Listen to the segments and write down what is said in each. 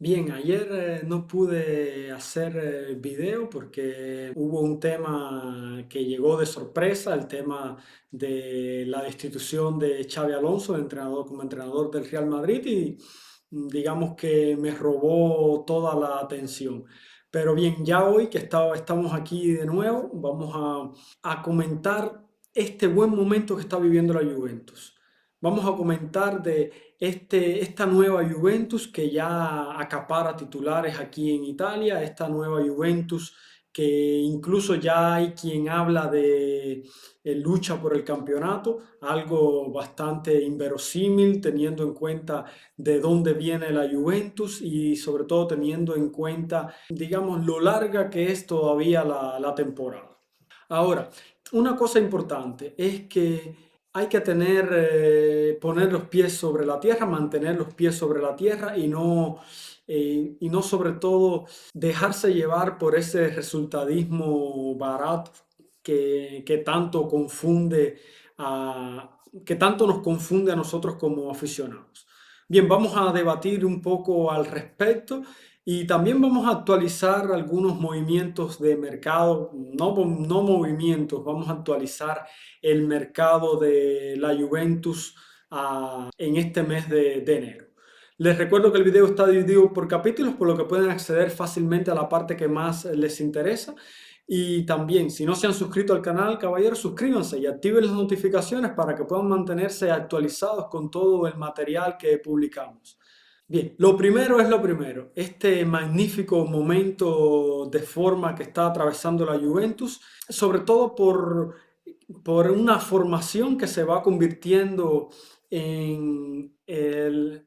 Bien, ayer no pude hacer video porque hubo un tema que llegó de sorpresa, el tema de la destitución de Xavi Alonso, entrenador como entrenador del Real Madrid y digamos que me robó toda la atención. Pero bien, ya hoy que estamos aquí de nuevo, vamos a comentar este buen momento que está viviendo la Juventus. Vamos a comentar de esta nueva Juventus que ya acapara titulares aquí en Italia, esta nueva Juventus que incluso ya hay quien habla de lucha por el campeonato, algo bastante inverosímil teniendo en cuenta de dónde viene la Juventus y sobre todo teniendo en cuenta, digamos, lo larga que es todavía la temporada. Ahora, una cosa importante es que hay que poner los pies sobre la tierra, mantener los pies sobre la tierra y no sobre todo dejarse llevar por ese resultadismo barato que tanto que tanto nos confunde a nosotros como aficionados. Bien, vamos a debatir un poco al respecto y también vamos a actualizar algunos movimientos de mercado, no movimientos, vamos a actualizar el mercado de la Juventus en este mes de enero. Les recuerdo que el video está dividido por capítulos, por lo que pueden acceder fácilmente a la parte que más les interesa. Y también, si no se han suscrito al canal, caballeros, suscríbanse y activen las notificaciones para que puedan mantenerse actualizados con todo el material que publicamos. Bien, lo primero es lo primero. Este magnífico momento de forma que está atravesando la Juventus, sobre todo por una formación que se va convirtiendo en el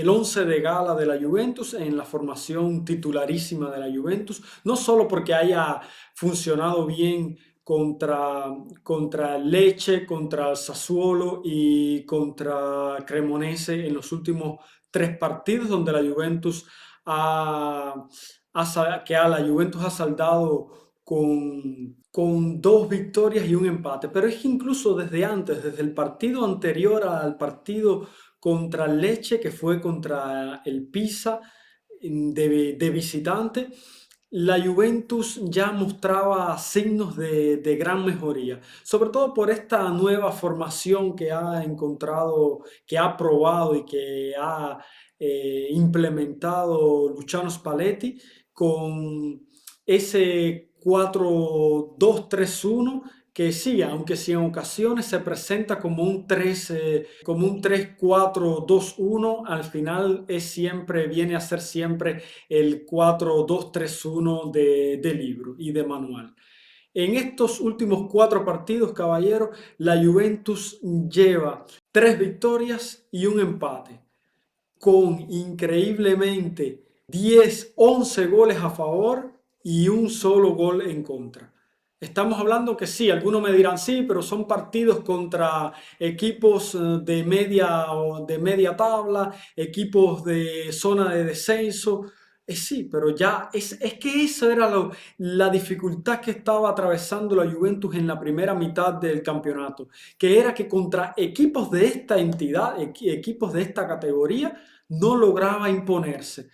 once de gala de la Juventus, en la formación titularísima de la Juventus, no solo porque haya funcionado bien contra el Lecce, contra el Sassuolo y contra Cremonese en los últimos tres partidos donde la Juventus la Juventus ha saldado con dos victorias y un empate. Pero es que incluso desde antes, desde el partido anterior al partido contra el Lecce, que fue contra el Pisa de visitante, la Juventus ya mostraba signos de gran mejoría, sobre todo por esta nueva formación que ha encontrado, que ha probado y que ha implementado Luciano Spalletti con ese 4-2-3-1 que sí, aunque sí en ocasiones se presenta como un 3-4-2-1, al final viene a ser siempre el 4-2-3-1 de libro y de manual. En estos últimos cuatro partidos, caballeros, la Juventus lleva tres victorias y un empate, con increíblemente 10-11 goles a favor y un solo gol en contra. Estamos hablando que sí, algunos me dirán sí, pero son partidos contra equipos de media tabla, equipos de zona de descenso. Sí, pero es que esa era la dificultad que estaba atravesando la Juventus en la primera mitad del campeonato, que era que contra equipos de esta entidad, equipos de esta categoría, no lograba imponerse.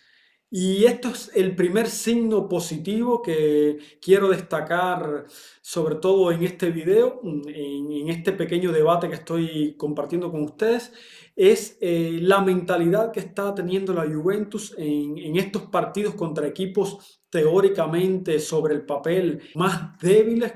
Y esto es el primer signo positivo que quiero destacar, sobre todo en este video, en este pequeño debate que estoy compartiendo con ustedes, es la mentalidad que está teniendo la Juventus en estos partidos contra equipos teóricamente sobre el papel más débiles,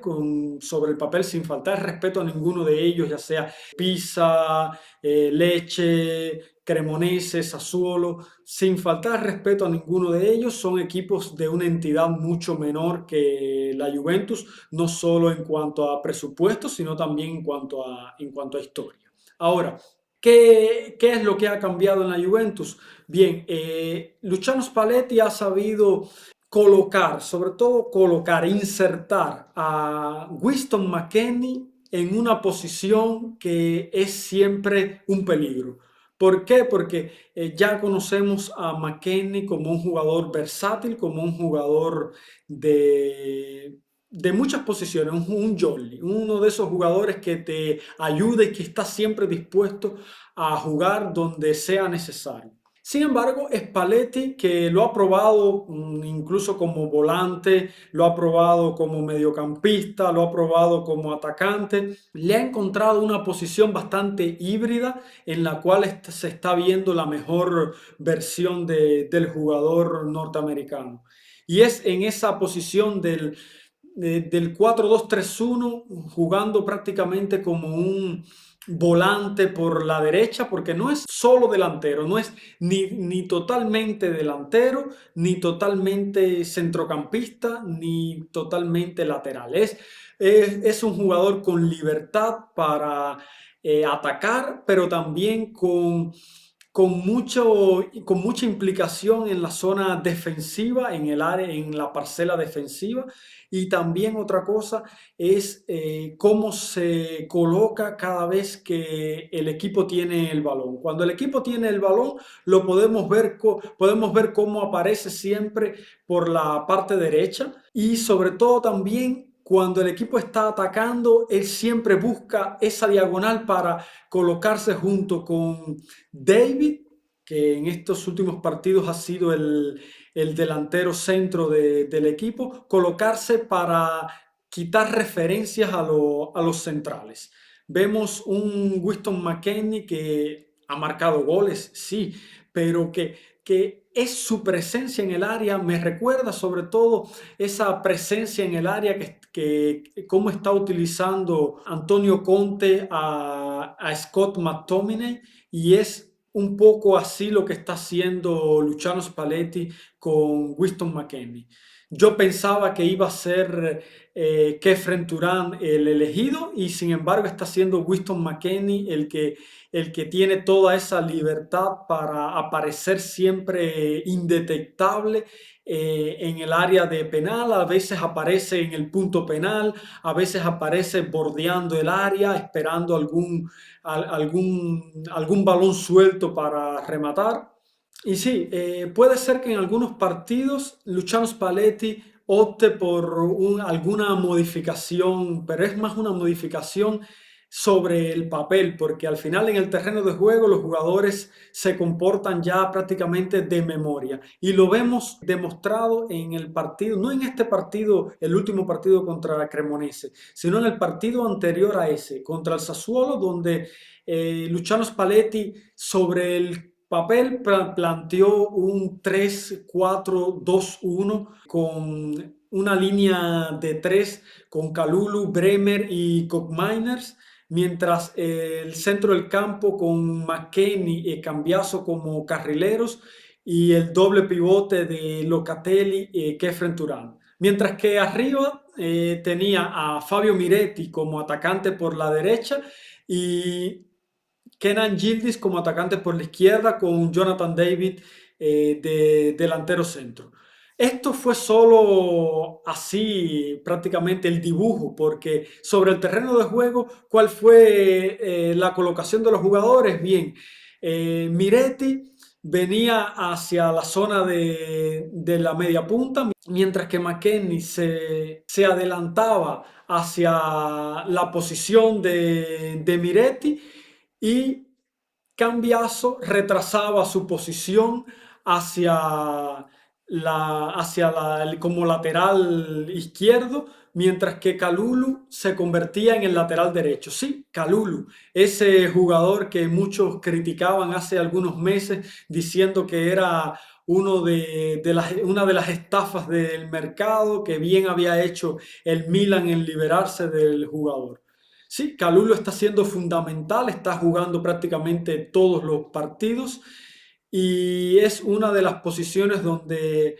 sobre el papel sin faltar respeto a ninguno de ellos, ya sea Pisa, Lecce, Cremonese, Sassuolo, sin faltar respeto a ninguno de ellos, son equipos de una entidad mucho menor que la Juventus, no solo en cuanto a presupuesto, sino también en cuanto a historia. Ahora, ¿qué es lo que ha cambiado en la Juventus? Bien, Luciano Spalletti ha sabido colocar, sobre todo colocar, insertar a Winston McKennie en una posición que es siempre un peligro. ¿Por qué? Porque ya conocemos a McKennie como un jugador versátil, como un jugador de muchas posiciones, un jolly, uno de esos jugadores que te ayuda y que está siempre dispuesto a jugar donde sea necesario. Sin embargo, Spalletti, que lo ha probado incluso como volante, lo ha probado como mediocampista, lo ha probado como atacante, le ha encontrado una posición bastante híbrida en la cual se está viendo la mejor versión del jugador norteamericano. Y es en esa posición del 4-2-3-1, jugando prácticamente como un volante por la derecha, porque no es solo delantero, no es ni totalmente delantero, ni totalmente centrocampista, ni totalmente lateral. Es un jugador con libertad para atacar, pero también con mucha implicación en la zona defensiva, en el área, en la parcela defensiva. Y también otra cosa es cómo se coloca cada vez que el equipo tiene el balón. Cuando el equipo tiene el balón, lo podemos ver cómo aparece siempre por la parte derecha, y sobre todo también cuando el equipo está atacando, él siempre busca esa diagonal para colocarse junto con David, que en estos últimos partidos ha sido el delantero centro del equipo, colocarse para quitar referencias a los centrales. Vemos un Winston McKennie que ha marcado goles, sí, pero que es su presencia en el área, me recuerda sobre todo esa presencia en el área que cómo está utilizando Antonio Conte a Scott McTominay, y es un poco así lo que está haciendo Luciano Spalletti con Winston McKennie. Yo pensaba que iba a ser Khéphren Thuram el elegido, y sin embargo está siendo Winston McKennie el que tiene toda esa libertad para aparecer siempre indetectable en el área de penal. A veces aparece en el punto penal, a veces aparece bordeando el área, esperando algún balón suelto para rematar. Y sí, puede ser que en algunos partidos Luciano Spalletti opte por alguna modificación, pero es más una modificación sobre el papel, porque al final en el terreno de juego los jugadores se comportan ya prácticamente de memoria, y lo vemos demostrado en el partido, no en este partido, el último partido contra la Cremonese, sino en el partido anterior a ese, contra el Sassuolo, donde Luciano Spalletti sobre el papel planteó un 3-4-2-1 con una línea de tres con Kalulu, Bremer y Koopmeiners, mientras el centro del campo con McKennie y Cambiaso como carrileros, y el doble pivote de Locatelli y Khéphren Thuram. Mientras que arriba tenía a Fabio Miretti como atacante por la derecha, y Kenan Yildiz como atacante por la izquierda, con Jonathan David de delantero centro. Esto fue solo así prácticamente el dibujo, porque sobre el terreno de juego, ¿cuál fue la colocación de los jugadores? Bien, Miretti venía hacia la zona de la media punta, mientras que McKennie se adelantaba hacia la posición de Miretti, y Cambiaso retrasaba su posición hacia como lateral izquierdo, mientras que Kalulu se convertía en el lateral derecho. Sí, Kalulu, ese jugador que muchos criticaban hace algunos meses diciendo que era una de las estafas del mercado, que bien había hecho el Milan en liberarse del jugador. Sí, Kalulu está siendo fundamental, está jugando prácticamente todos los partidos, y es una de las posiciones donde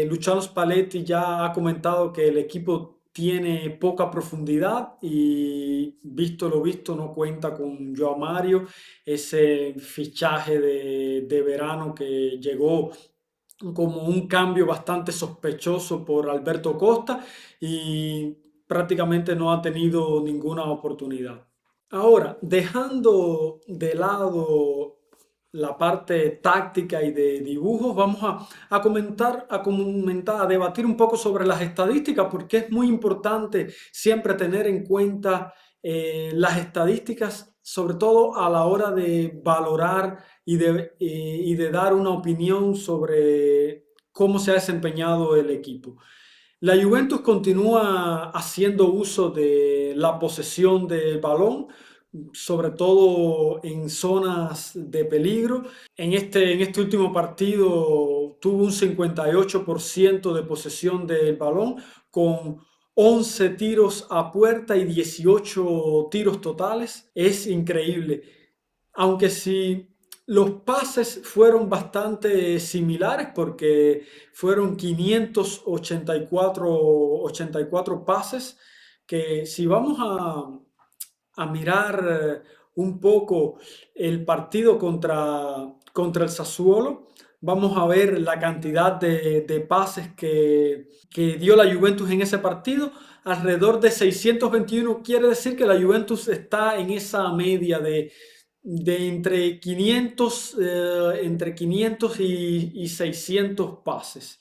Luciano Spalletti ya ha comentado que el equipo tiene poca profundidad, y visto lo visto no cuenta con Joao Mario, ese fichaje de verano que llegó como un cambio bastante sospechoso por Alberto Costa, y prácticamente no ha tenido ninguna oportunidad. Ahora, dejando de lado la parte táctica y de dibujos, vamos a debatir un poco sobre las estadísticas, porque es muy importante siempre tener en cuenta las estadísticas, sobre todo a la hora de valorar y de dar una opinión sobre cómo se ha desempeñado el equipo. La Juventus continúa haciendo uso de la posesión del balón, sobre todo en zonas de peligro. En este último partido tuvo un 58% de posesión del balón, con 11 tiros a puerta y 18 tiros totales. Es increíble. Aunque sí, los pases fueron bastante similares porque fueron 584 pases, que si vamos a mirar un poco el partido contra el Sassuolo, vamos a ver la cantidad de pases que dio la Juventus en ese partido, alrededor de 621. Quiere decir que la Juventus está en esa media de entre 500 y 600 pases,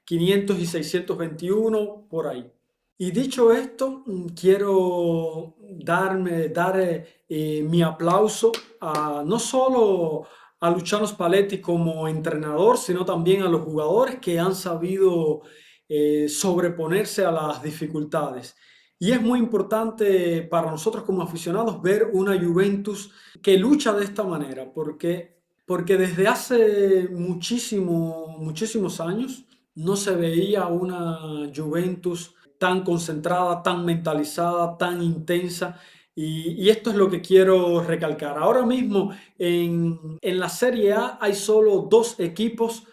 500 y 621 por ahí. Y dicho esto, quiero dar mi aplauso no solo a Luciano Spalletti como entrenador, sino también a los jugadores que han sabido sobreponerse a las dificultades. Y es muy importante para nosotros como aficionados ver una Juventus que lucha de esta manera, porque desde hace muchísimos años no se veía una Juventus tan concentrada, tan mentalizada, tan intensa. Y esto es lo que quiero recalcar. Ahora mismo en la Serie A hay solo dos equipos,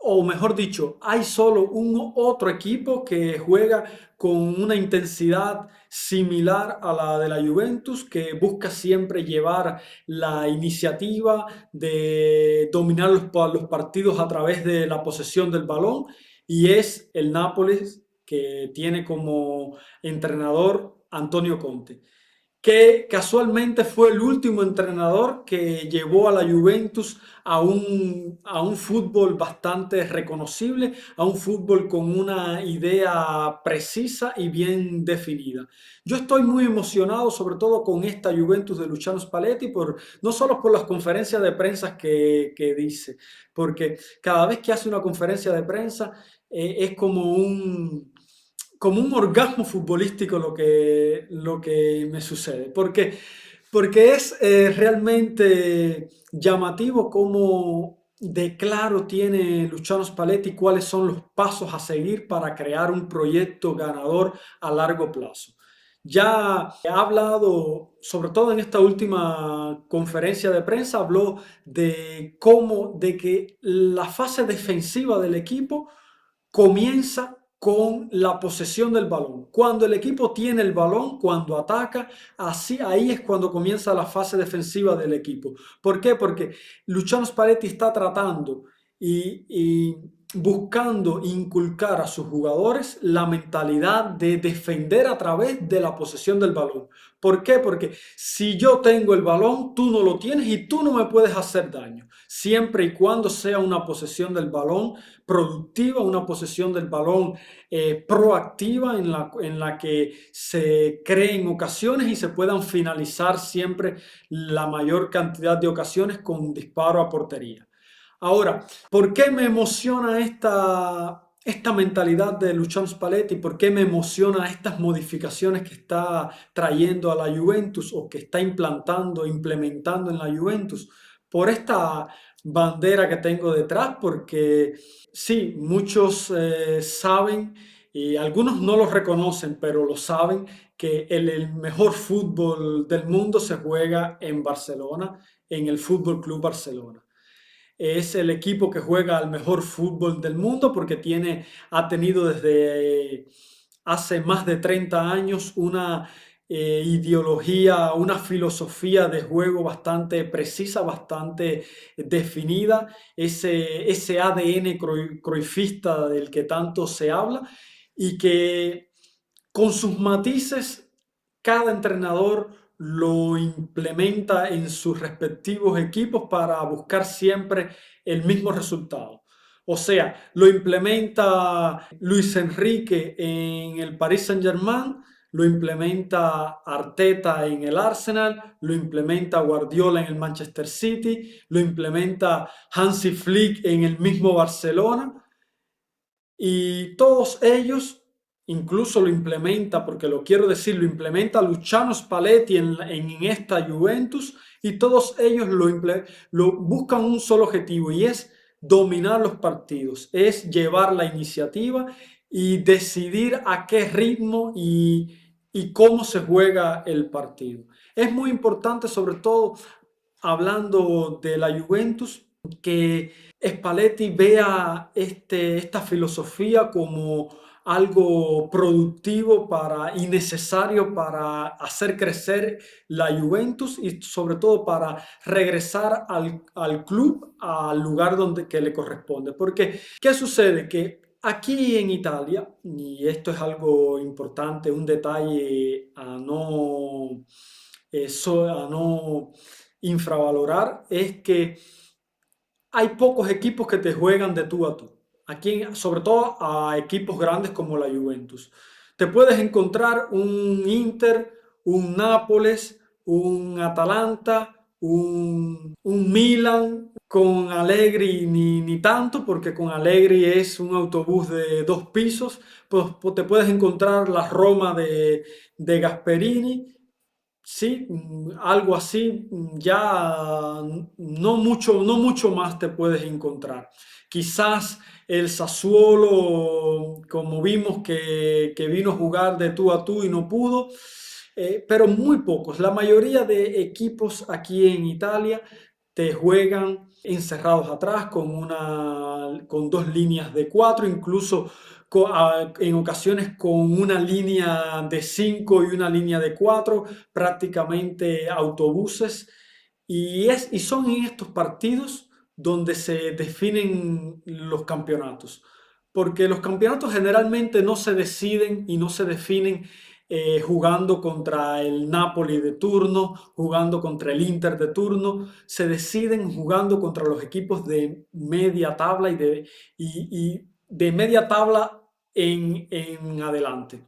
o mejor dicho, hay solo un otro equipo que juega con una intensidad similar a la de la Juventus, que busca siempre llevar la iniciativa de dominar los partidos a través de la posesión del balón, y es el Nápoles, que tiene como entrenador Antonio Conte, que casualmente fue el último entrenador que llevó a la Juventus a un fútbol bastante reconocible, a un fútbol con una idea precisa y bien definida. Yo estoy muy emocionado, sobre todo con esta Juventus de Luciano Spalletti, no solo por las conferencias de prensa que dice, porque cada vez que hace una conferencia de prensa es como un orgasmo futbolístico lo que me sucede, porque es realmente llamativo cómo de claro tiene Luciano Spalletti cuáles son los pasos a seguir para crear un proyecto ganador a largo plazo. Ya ha hablado, sobre todo en esta última conferencia de prensa, habló de que la fase defensiva del equipo comienza con la posesión del balón. Cuando el equipo tiene el balón, cuando ataca, ahí es cuando comienza la fase defensiva del equipo. ¿Por qué? Porque Luciano Spalletti está tratando y buscando inculcar a sus jugadores la mentalidad de defender a través de la posesión del balón. ¿Por qué? Porque si yo tengo el balón, tú no lo tienes y tú no me puedes hacer daño. Siempre y cuando sea una posesión del balón productiva, una posesión del balón proactiva en la que se creen ocasiones y se puedan finalizar siempre la mayor cantidad de ocasiones con disparo a portería. Ahora, ¿por qué me emociona esta mentalidad de Luciano Spalletti? ¿Por qué me emociona estas modificaciones que está trayendo a la Juventus o que está implementando en la Juventus? Por esta bandera que tengo detrás, porque sí, muchos saben y algunos no lo reconocen, pero lo saben, que el mejor fútbol del mundo se juega en Barcelona, en el Fútbol Club Barcelona. Es el equipo que juega al mejor fútbol del mundo porque ha tenido desde hace más de 30 años una ideología, una filosofía de juego bastante precisa, bastante definida, ese ADN cruyffista del que tanto se habla y que con sus matices cada entrenador lo implementa en sus respectivos equipos para buscar siempre el mismo resultado. O sea, lo implementa Luis Enrique en el Paris Saint-Germain, lo implementa Arteta en el Arsenal, lo implementa Guardiola en el Manchester City, lo implementa Hansi Flick en el mismo Barcelona, y todos ellos, incluso lo implementa, porque lo quiero decir, lo implementa Luciano Spalletti en esta Juventus, y todos ellos lo buscan un solo objetivo, y es dominar los partidos, es llevar la iniciativa y decidir a qué ritmo y cómo se juega el partido. Es muy importante, sobre todo hablando de la Juventus, que Spalletti vea esta filosofía como algo productivo y necesario para hacer crecer la Juventus y sobre todo para regresar al club al lugar que le corresponde. Porque, ¿qué sucede? Que aquí en Italia, y esto es algo importante, un detalle a no infravalorar, es que hay pocos equipos que te juegan de tú a tú. Aquí, sobre todo a equipos grandes como la Juventus. Te puedes encontrar un Inter, un Nápoles, un Atalanta, un Milan con Allegri ni tanto, porque con Allegri es un autobús de 2 pisos. Pues te puedes encontrar la Roma de Gasperini. Sí, algo así, ya no mucho más te puedes encontrar. Quizás el Sassuolo, como vimos que vino a jugar de tú a tú y no pudo, pero muy pocos. La mayoría de equipos aquí en Italia te juegan encerrados atrás con 2 líneas de 4, incluso en ocasiones con una línea de 5 y una línea de 4, prácticamente autobuses. Y son en estos partidos donde se definen los campeonatos, porque los campeonatos generalmente no se deciden y no se definen jugando contra el Napoli de turno, jugando contra el Inter de turno, se deciden jugando contra los equipos de media tabla y de media tabla en adelante.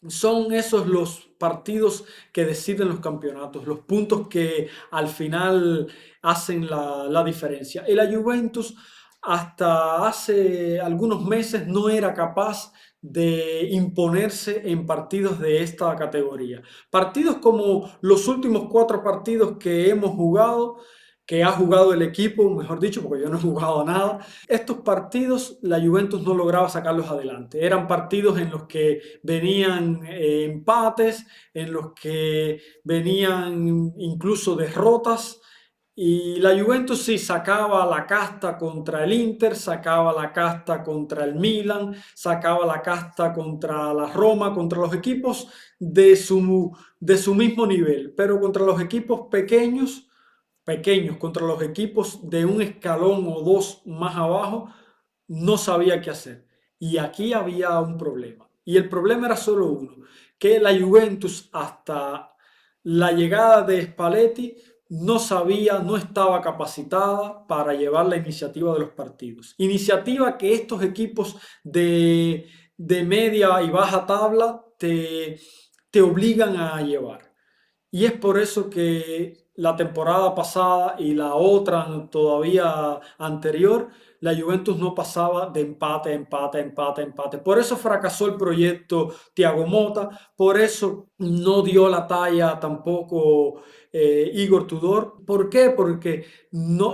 Son esos los partidos que deciden los campeonatos, los puntos que al final hacen la diferencia. Y la Juventus hasta hace algunos meses no era capaz de imponerse en partidos de esta categoría. Partidos como los últimos 4 partidos que hemos jugado, que ha jugado el equipo, mejor dicho, porque yo no he jugado nada. Estos partidos la Juventus no lograba sacarlos adelante. Eran partidos en los que venían empates, en los que venían incluso derrotas. Y la Juventus sí sacaba la casta contra el Inter, sacaba la casta contra el Milan, sacaba la casta contra la Roma, contra los equipos de su mismo nivel, pero contra los equipos pequeños, contra los equipos de un escalón o 2 más abajo, no sabía qué hacer. Y aquí había un problema. Y el problema era solo uno, que la Juventus hasta la llegada de Spalletti no sabía, no estaba capacitada para llevar la iniciativa de los partidos. Iniciativa que estos equipos de media y baja tabla te obligan a llevar. Y es por eso que la temporada pasada y la otra todavía anterior, la Juventus no pasaba de empate, empate, empate, empate. Por eso fracasó el proyecto Thiago Motta, por eso no dio la talla tampoco Igor Tudor. ¿Por qué? Porque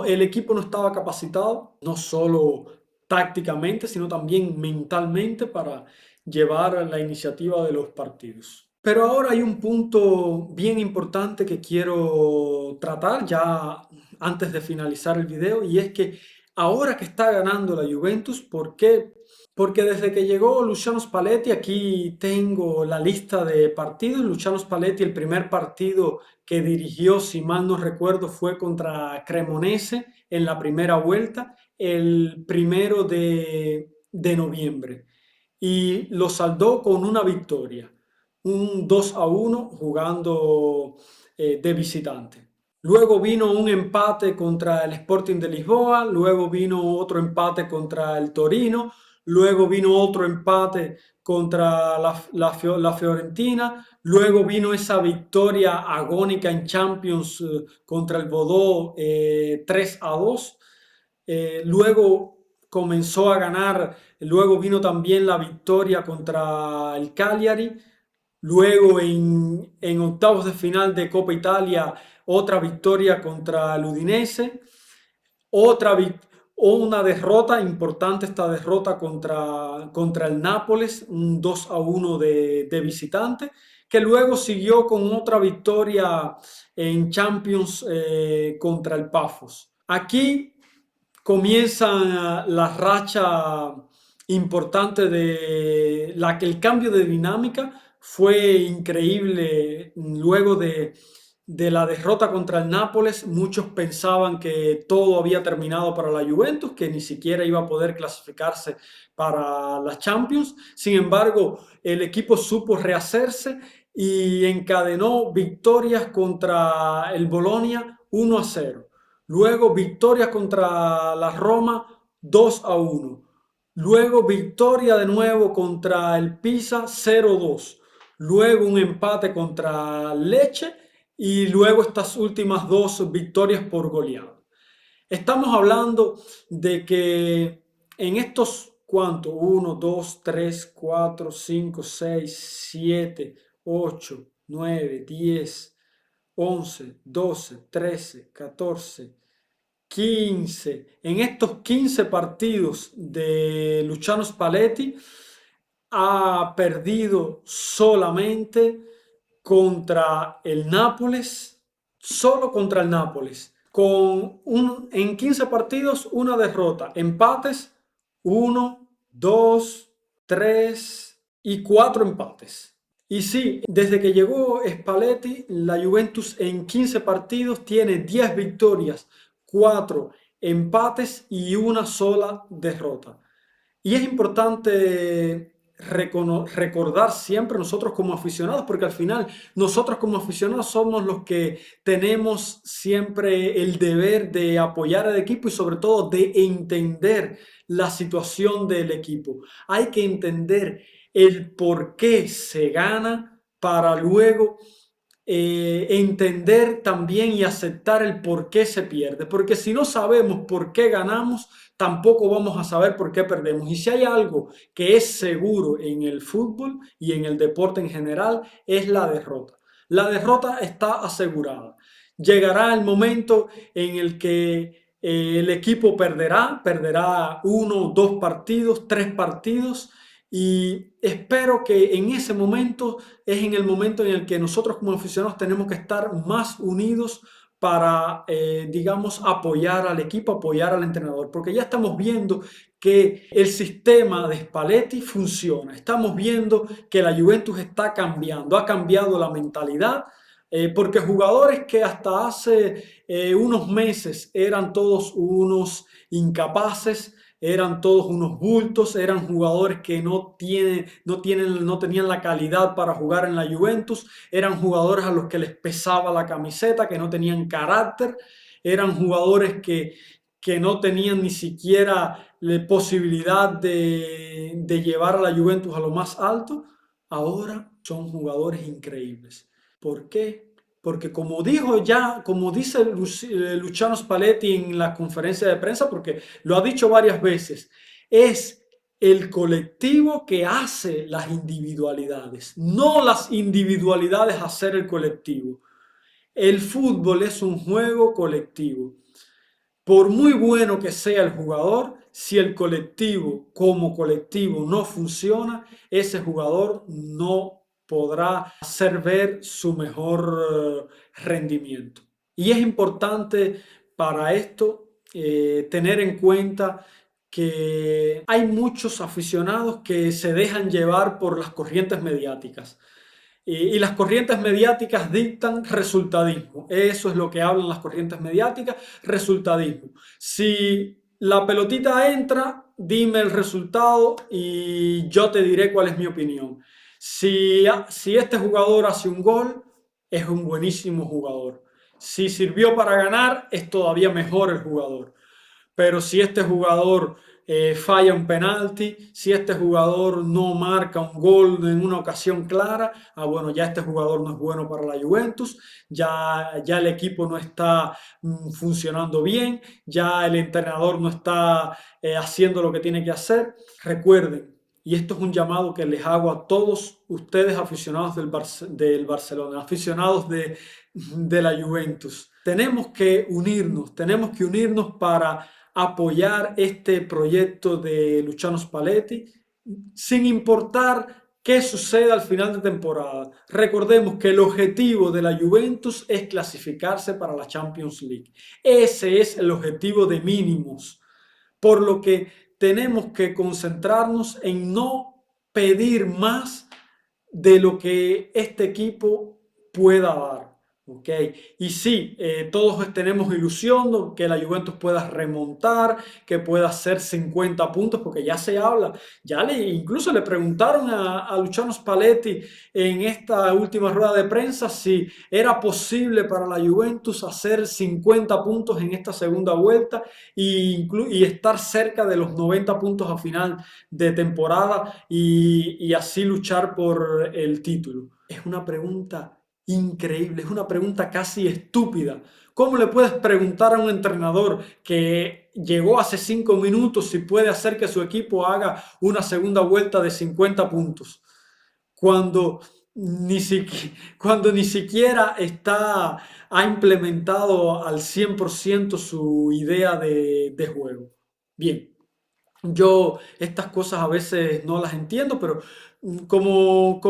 el equipo no estaba capacitado, no solo tácticamente, sino también mentalmente para llevar la iniciativa de los partidos. Pero ahora hay un punto bien importante que quiero tratar ya antes de finalizar el video, y es que ahora que está ganando la Juventus, ¿por qué? Porque desde que llegó Luciano Spalletti, aquí tengo la lista de partidos. Luciano Spalletti, el primer partido que dirigió, si mal no recuerdo, fue contra Cremonese en la primera vuelta, el 1 de noviembre, y lo saldó con una victoria, un 2-1 jugando de visitante. Luego vino un empate contra el Sporting de Lisboa, luego vino otro empate contra el Torino, luego vino otro empate contra la Fiorentina, luego vino esa victoria agónica en Champions contra el Bordeaux 3-2. Luego comenzó a ganar, luego vino también la victoria contra el Cagliari, luego en octavos de final de Copa Italia otra victoria contra el Udinese, otra una derrota importante, esta derrota contra el Nápoles, un 2-1 de visitante, que luego siguió con otra victoria en Champions contra el Pafos. Aquí comienza la racha importante de la que el cambio de dinámica fue increíble luego de la derrota contra el Nápoles. Muchos pensaban que todo había terminado para la Juventus, que ni siquiera iba a poder clasificarse para la Champions. Sin embargo, el equipo supo rehacerse y encadenó victorias contra el Bolonia 1-0. Luego victoria contra la Roma 2-1. Luego victoria de nuevo contra el Pisa 0-2. Luego un empate contra Lecce y luego estas últimas dos victorias por goleada. Estamos hablando de que en estos, ¿cuánto? 1, 2, 3, 4, 5, 6, 7, 8, 9, 10, 11, 12, 13, 14, 15. En estos 15 partidos de Luciano Spalletti ha perdido solamente contra el Nápoles, solo contra el Nápoles, en 15 partidos una derrota, empates 1, 2, 3 y 4 empates. Y sí, desde que llegó Spalletti, la Juventus en 15 partidos tiene 10 victorias, 4 empates y una sola derrota. Y es importante recordar siempre nosotros como aficionados, porque al final nosotros como aficionados somos los que tenemos siempre el deber de apoyar al equipo y sobre todo de entender la situación del equipo. Hay que entender el por qué se gana para luego entender también y aceptar el por qué se pierde. Porque si no sabemos por qué ganamos, tampoco vamos a saber por qué perdemos. Y si hay algo que es seguro en el fútbol y en el deporte en general, es la derrota. La derrota está asegurada. Llegará el momento en el que el equipo perderá 1, 2 partidos, 3 partidos, y espero que en ese momento es en el momento en el que nosotros como aficionados tenemos que estar más unidos para, digamos, apoyar al equipo, apoyar al entrenador, porque ya estamos viendo que el sistema de Spalletti funciona, estamos viendo que la Juventus está cambiando, ha cambiado la mentalidad, porque jugadores que hasta hace unos meses eran todos unos incapaces, eran todos unos bultos, eran jugadores que no tenían la calidad para jugar en la Juventus, eran jugadores a los que les pesaba la camiseta, que no tenían carácter, eran jugadores que no tenían ni siquiera la posibilidad de llevar a la Juventus a lo más alto. Ahora son jugadores increíbles. ¿Por qué? Porque como dice Luciano Spalletti en la conferencia de prensa, porque lo ha dicho varias veces, es el colectivo que hace las individualidades, no las individualidades hacer el colectivo. El fútbol es un juego colectivo. Por muy bueno que sea el jugador, si el colectivo como colectivo no funciona, ese jugador no podrá hacer ver su mejor rendimiento. Y es importante para esto tener en cuenta que hay muchos aficionados que se dejan llevar por las corrientes mediáticas. Y las corrientes mediáticas dictan resultadismo. Eso es lo que hablan las corrientes mediáticas, resultadismo. Si la pelotita entra, dime el resultado y yo te diré cuál es mi opinión. Si este jugador hace un gol, es un buenísimo jugador. Si sirvió para ganar, es todavía mejor el jugador. Pero si este jugador falla un penalti, si este jugador no marca un gol en una ocasión clara, bueno, ya este jugador no es bueno para la Juventus, ya el equipo no está funcionando bien, ya el entrenador no está haciendo lo que tiene que hacer. Recuerden, y esto es un llamado que les hago a todos ustedes aficionados del Barcelona, aficionados de la Juventus. Tenemos que unirnos para apoyar este proyecto de Luciano Spalletti, sin importar qué suceda al final de temporada. Recordemos que el objetivo de la Juventus es clasificarse para la Champions League. Ese es el objetivo de mínimos, por lo que tenemos que concentrarnos en no pedir más de lo que este equipo pueda dar. ¿Ok? Y sí, todos tenemos ilusión de que la Juventus pueda remontar, que pueda hacer 50 puntos, porque ya se habla, incluso le preguntaron a Luciano Spalletti en esta última rueda de prensa si era posible para la Juventus hacer 50 puntos en esta segunda vuelta y estar cerca de los 90 puntos a final de temporada y así luchar por el título. Es una pregunta increíble, es una pregunta casi estúpida. ¿Cómo le puedes preguntar a un entrenador que llegó hace 5 minutos si puede hacer que su equipo haga una segunda vuelta de 50 puntos? Cuando cuando ni siquiera ha implementado al 100% su idea de juego. Bien, yo estas cosas a veces no las entiendo, pero como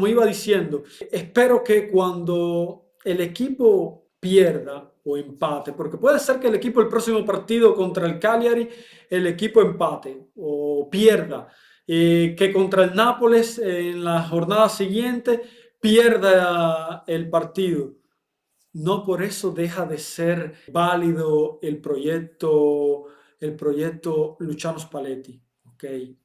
iba diciendo, espero que cuando el equipo pierda o empate, porque puede ser que el próximo partido contra el Cagliari, el equipo empate o pierda, que contra el Nápoles en la jornada siguiente pierda el partido. No por eso deja de ser válido el proyecto Luciano Spalletti. ¿Okay?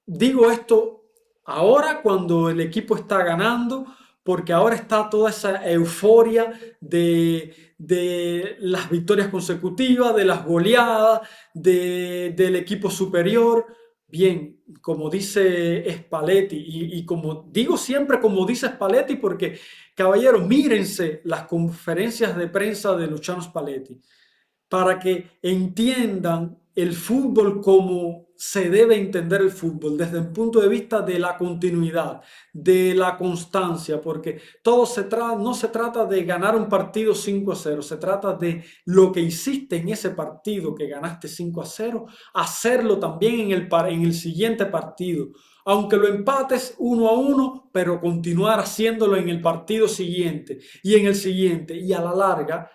Digo esto ahora cuando el equipo está ganando, porque ahora está toda esa euforia de las victorias consecutivas, de las goleadas, del equipo superior. Bien, como dice Spalletti, y como digo siempre, como dice Spalletti, porque caballeros, mírense las conferencias de prensa de Luciano Spalletti para que entiendan el fútbol como se debe entender el fútbol, desde el punto de vista de la continuidad, de la constancia, porque no se trata de ganar un partido 5-0, se trata de lo que hiciste en ese partido que ganaste 5-0, hacerlo también en el siguiente partido, aunque lo empates 1-1, pero continuar haciéndolo en el partido siguiente y en el siguiente, y a la larga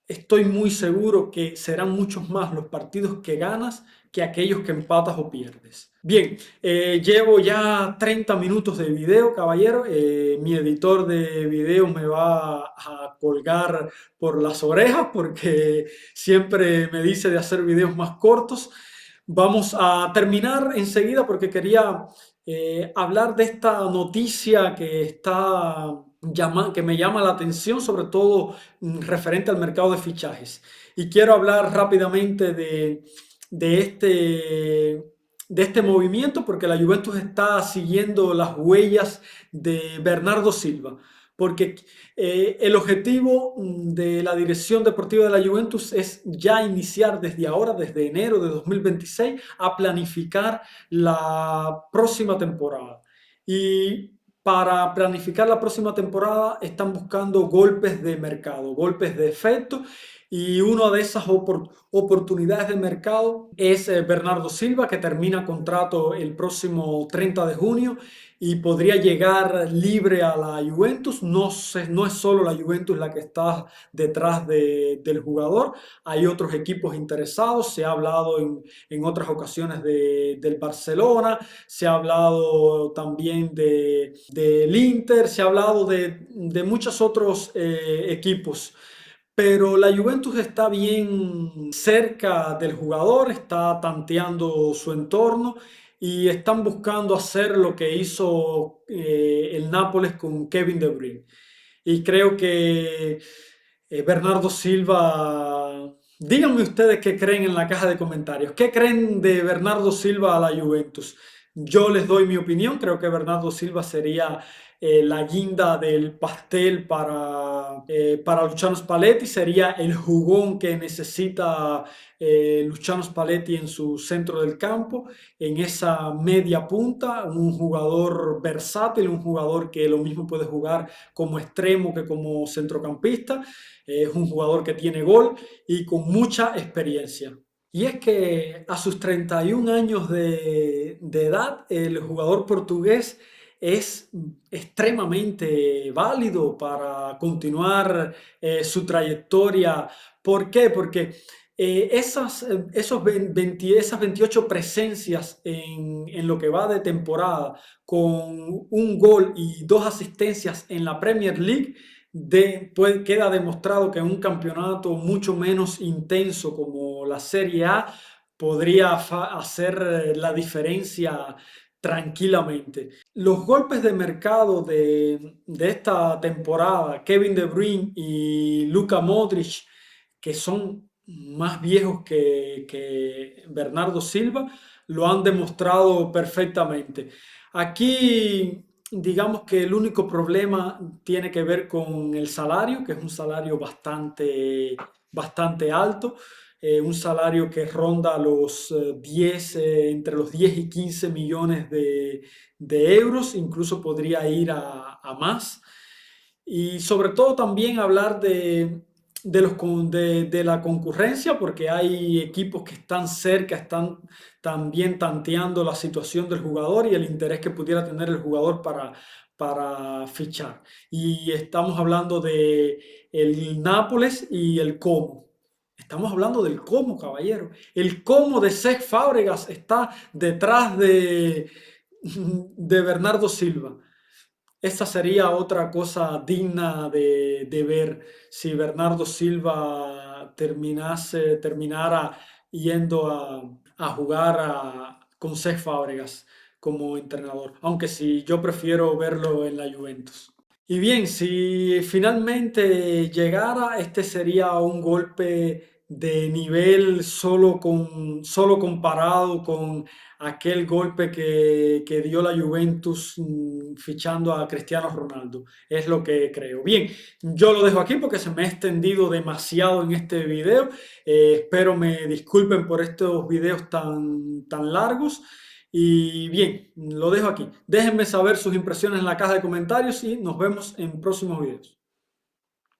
estoy muy seguro que serán muchos más los partidos que ganas que aquellos que empatas o pierdes. Bien, llevo ya 30 minutos de video, caballero. Mi editor de video me va a colgar por las orejas porque siempre me dice de hacer videos más cortos. Vamos a terminar enseguida porque quería hablar de esta noticia que me llama la atención, sobre todo referente al mercado de fichajes. Y quiero hablar rápidamente de este movimiento porque la Juventus está siguiendo las huellas de Bernardo Silva. Porque el objetivo de la dirección deportiva de la Juventus es ya iniciar desde ahora, desde enero de 2026, a planificar la próxima temporada. Y para planificar la próxima temporada están buscando golpes de mercado, golpes de efecto. Y una de esas oportunidades de mercado es Bernardo Silva, que termina contrato el próximo 30 de junio y podría llegar libre a la Juventus. No es solo la Juventus la que está detrás del jugador, hay otros equipos interesados. Se ha hablado en otras ocasiones del Barcelona, se ha hablado también del Inter, se ha hablado de muchos otros equipos. Pero la Juventus está bien cerca del jugador, está tanteando su entorno y están buscando hacer lo que hizo el Nápoles con Kevin De Bruyne. Y creo que Bernardo Silva Díganme ustedes qué creen en la caja de comentarios. ¿Qué creen de Bernardo Silva a la Juventus? Yo les doy mi opinión. Creo que Bernardo Silva sería la guinda del pastel para Luciano Spalletti. Sería el jugón que necesita Luciano Spalletti en su centro del campo, en esa media punta. Un jugador versátil, un jugador que lo mismo puede jugar como extremo que como centrocampista. Es un jugador que tiene gol y con mucha experiencia. Y es que a sus 31 años de edad, el jugador portugués es extremadamente válido para continuar su trayectoria. ¿Por qué? Porque esas 28 presencias en lo que va de temporada, con un gol y dos asistencias en la Premier League, pues queda demostrado que en un campeonato mucho menos intenso como la Serie A podría hacer la diferencia tranquilamente. Los golpes de mercado de esta temporada, Kevin De Bruyne y Luka Modric, que son más viejos que Bernardo Silva, lo han demostrado perfectamente. Aquí, digamos que el único problema tiene que ver con el salario, que es un salario bastante alto, un salario que ronda los 10, entre los 10 y 15 millones de euros, incluso podría ir a más. Y sobre todo también hablar de la concurrencia, porque hay equipos que están cerca, están también tanteando la situación del jugador y el interés que pudiera tener el jugador para fichar. Y estamos hablando de el Nápoles y el Como. Estamos hablando del Como, caballero. El Como de Cesc Fábregas está detrás de Bernardo Silva. Esa sería otra cosa digna de ver si Bernardo Silva terminara yendo a jugar con Cesc Fábregas como entrenador, aunque sí, yo prefiero verlo en la Juventus. Y bien, si finalmente llegara, este sería un golpe de nivel solo comparado con aquel golpe que dio la Juventus fichando a Cristiano Ronaldo. Es lo que creo. Bien, yo lo dejo aquí porque se me ha extendido demasiado en este video. Espero me disculpen por estos videos tan largos. Y bien, lo dejo aquí. Déjenme saber sus impresiones en la caja de comentarios y nos vemos en próximos videos.